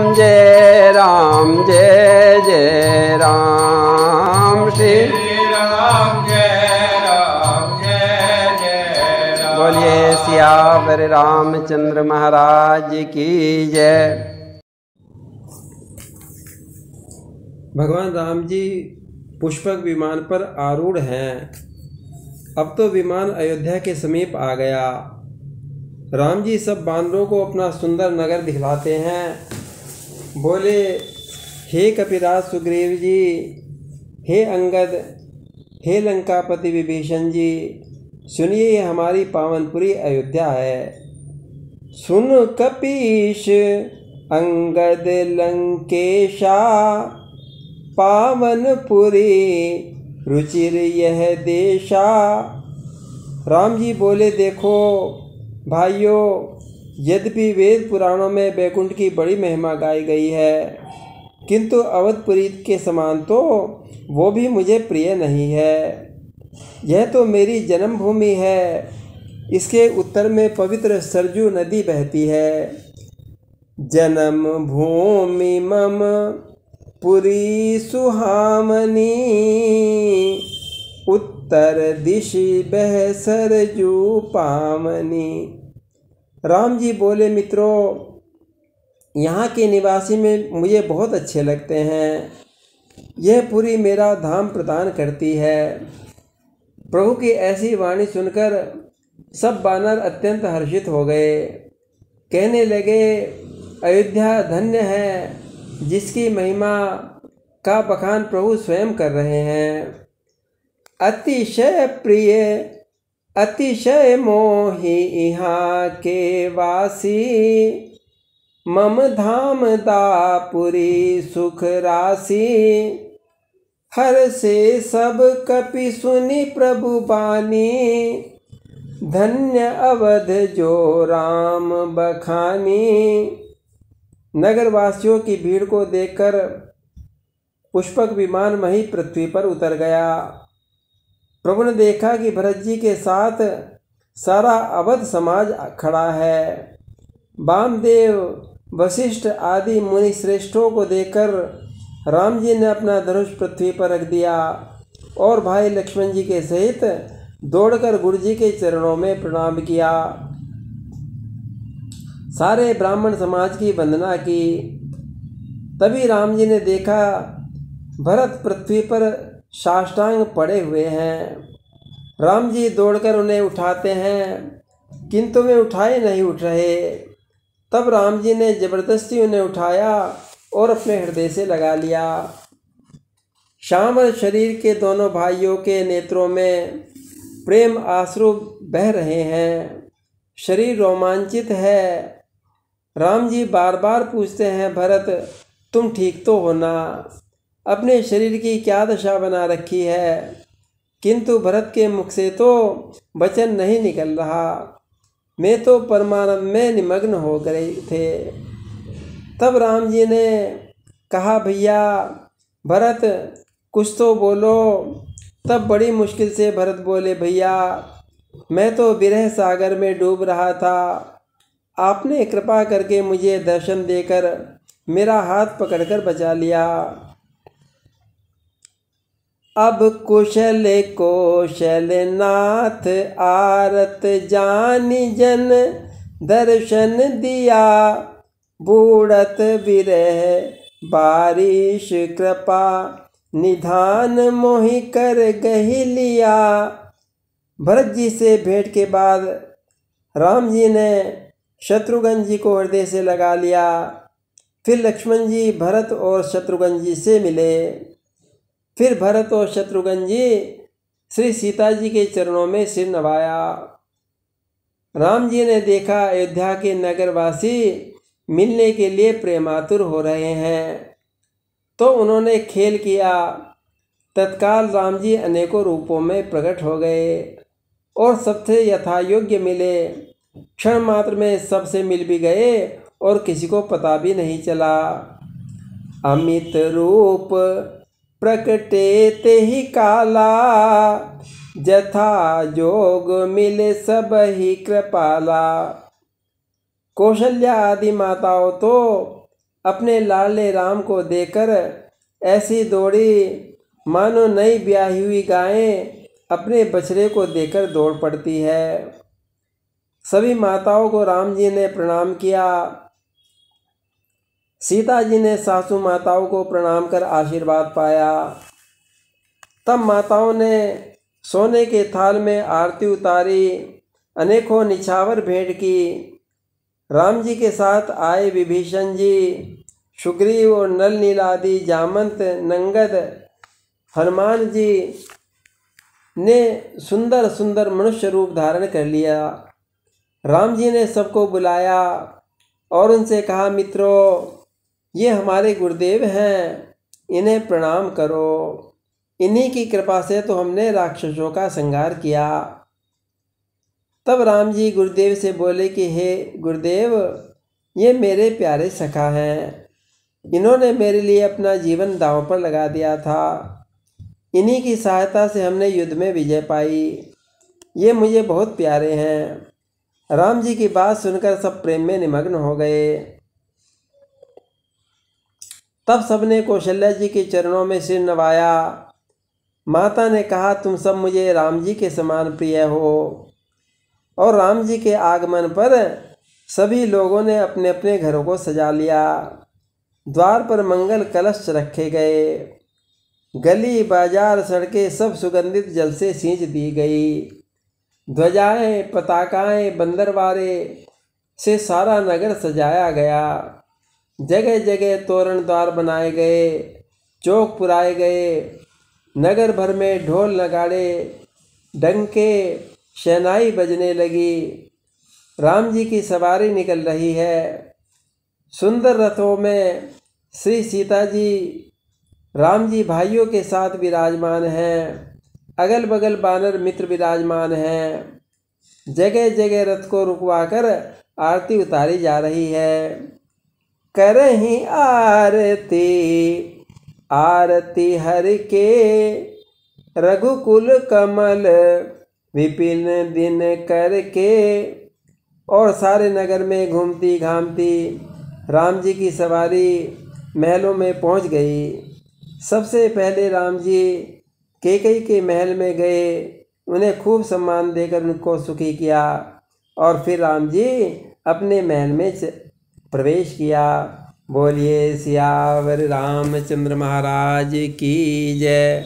जय राम जय जय राम श्री राम जय राम जय जय राम। बोलिए सियावर रामचंद्र महाराज की जय। भगवान राम जी पुष्पक विमान पर आरूढ़ हैं। अब तो विमान अयोध्या के समीप आ गया। राम जी सब बानरों को अपना सुंदर नगर दिखलाते हैं। बोले, हे कपिराज सुग्रीव जी, हे अंगद, हे लंकापति विभीषण जी, सुनिए ये हमारी पावनपुरी अयोध्या है। सुन कपीश अंगद लंकेशा, पावनपुरी रुचिर यह देशा। राम जी बोले, देखो भाइयों, यद्यपि वेद पुराणों में बैकुंठ की बड़ी महिमा गाई गई है, किंतु अवधपुरी के समान तो वो भी मुझे प्रिय नहीं है। यह तो मेरी जन्मभूमि है। इसके उत्तर में पवित्र सरजू नदी बहती है। जन्म भूमि मम पुरी सुहामनी, उत्तर दिशि बह सरजू पामनी। राम जी बोले, मित्रों, यहाँ के निवासी में मुझे बहुत अच्छे लगते हैं। यह पुरी मेरा धाम प्रदान करती है। प्रभु की ऐसी वाणी सुनकर सब बानर अत्यंत हर्षित हो गए। कहने लगे, अयोध्या धन्य है, जिसकी महिमा का बखान प्रभु स्वयं कर रहे हैं। अतिशय प्रिय अतिशय मोहि यहाँ के वासी, मम धाम दापुरी सुख राशि। हर से सब कपि सुनि प्रभु बानी, धन्य अवध जो राम बखानी। नगरवासियों की भीड़ को देखकर पुष्पक विमान वहीं पृथ्वी पर उतर गया। प्रभु ने देखा कि भरत जी के साथ सारा अवध समाज खड़ा है। वामदेव, वशिष्ठ आदि मुनि श्रेष्ठों को देखकर राम जी ने अपना धनुष पृथ्वी पर रख दिया और भाई लक्ष्मण जी के सहित दौड़कर गुरु जी के चरणों में प्रणाम किया। सारे ब्राह्मण समाज की वंदना की। तभी राम जी ने देखा भरत पृथ्वी पर साष्टांग पड़े हुए हैं। राम जी दौड़कर उन्हें उठाते हैं, किंतु वे उठाए नहीं उठ रहे। तब राम जी ने जबरदस्ती उन्हें उठाया और अपने हृदय से लगा लिया। श्यामल शरीर के दोनों भाइयों के नेत्रों में प्रेम आंसू बह रहे हैं। शरीर रोमांचित है। राम जी बार बार पूछते हैं, भरत, तुम ठीक तो हो ना? अपने शरीर की क्या दशा बना रखी है? किंतु भरत के मुख से तो वचन नहीं निकल रहा। मैं तो परमानंद में निमग्न हो गए थे। तब राम जी ने कहा, भैया भरत, कुछ तो बोलो। तब बड़ी मुश्किल से भरत बोले, भैया मैं तो विरह सागर में डूब रहा था। आपने कृपा करके मुझे दर्शन देकर मेरा हाथ पकड़कर बचा लिया। अब कुशल कौशल नाथ आरत जानि जन, दर्शन दिया बूढ़त विरह बारिश कृपा, निधान मोहि कर गही लिया। भरत जी से भेंट के बाद राम जी ने शत्रुघ्न जी को हृदय से लगा लिया। फिर लक्ष्मण जी भरत और शत्रुघ्न जी से मिले। फिर भरत और शत्रुघ्न जी श्री सीता जी के चरणों में सिर नवाया। राम जी ने देखा अयोध्या के नगरवासी मिलने के लिए प्रेमातुर हो रहे हैं, तो उन्होंने खेल किया। तत्काल राम जी अनेकों रूपों में प्रकट हो गए और सबसे यथायोग्य मिले। क्षण मात्र में सबसे मिल भी गए और किसी को पता भी नहीं चला। अमित रूप प्रकटे ते ही काला, जथा जोग मिले सब ही कृपाला। कौशल्या आदि माताओं तो अपने लाडले राम को देखकर ऐसी दौड़ी मानो नई ब्याही हुई गायें अपने बछड़े को देखकर दौड़ पड़ती है। सभी माताओं को राम जी ने प्रणाम किया। सीता जी ने सासू माताओं को प्रणाम कर आशीर्वाद पाया। तब माताओं ने सोने के थाल में आरती उतारी, अनेकों निछावर भेंट की। राम जी के साथ आए विभीषण जी, सुग्रीव और नल नील आदि जामंत, नंगद, हनुमान जी ने सुंदर सुंदर मनुष्य रूप धारण कर लिया। राम जी ने सबको बुलाया और उनसे कहा, मित्रों, ये हमारे गुरुदेव हैं, इन्हें प्रणाम करो। इन्हीं की कृपा से तो हमने राक्षसों का संहार किया। तब राम जी गुरुदेव से बोले कि हे गुरुदेव, ये मेरे प्यारे सखा हैं, इन्होंने मेरे लिए अपना जीवन दांव पर लगा दिया था। इन्हीं की सहायता से हमने युद्ध में विजय पाई। ये मुझे बहुत प्यारे हैं। राम जी की बात सुनकर सब प्रेम में निमग्न हो गए। तब सबने कौशल्या जी के चरणों में सिर नवाया। माता ने कहा, तुम सब मुझे राम जी के समान प्रिय हो। और राम जी के आगमन पर सभी लोगों ने अपने अपने घरों को सजा लिया। द्वार पर मंगल कलश रखे गए। गली बाजार सड़कें सब सुगंधित जल से सींच दी गई। ध्वजाएं, पताकाएं, बंदरवारे से सारा नगर सजाया गया। जगह जगह तोरण द्वार बनाए गए, चौक पुराए गए। नगर भर में ढोल नगाड़े, डंके, शहनाई बजने लगी। राम जी की सवारी निकल रही है। सुंदर रथों में श्री सीता जी, राम जी भाइयों के साथ विराजमान हैं। अगल बगल वानर मित्र विराजमान हैं। जगह जगह रथ को रुकवाकर आरती उतारी जा रही है। करहीं आरती, आरती हर के, रघुकुल कमल विपिन दिन करके। और सारे नगर में घूमती घामती राम जी की सवारी महलों में पहुंच गई। सबसे पहले राम जी कैकेयी के महल में गए, उन्हें खूब सम्मान देकर उनको सुखी किया। और फिर राम जी अपने महल में प्रवेश किया। बोलिए सियावर रामचंद्र महाराज की जय।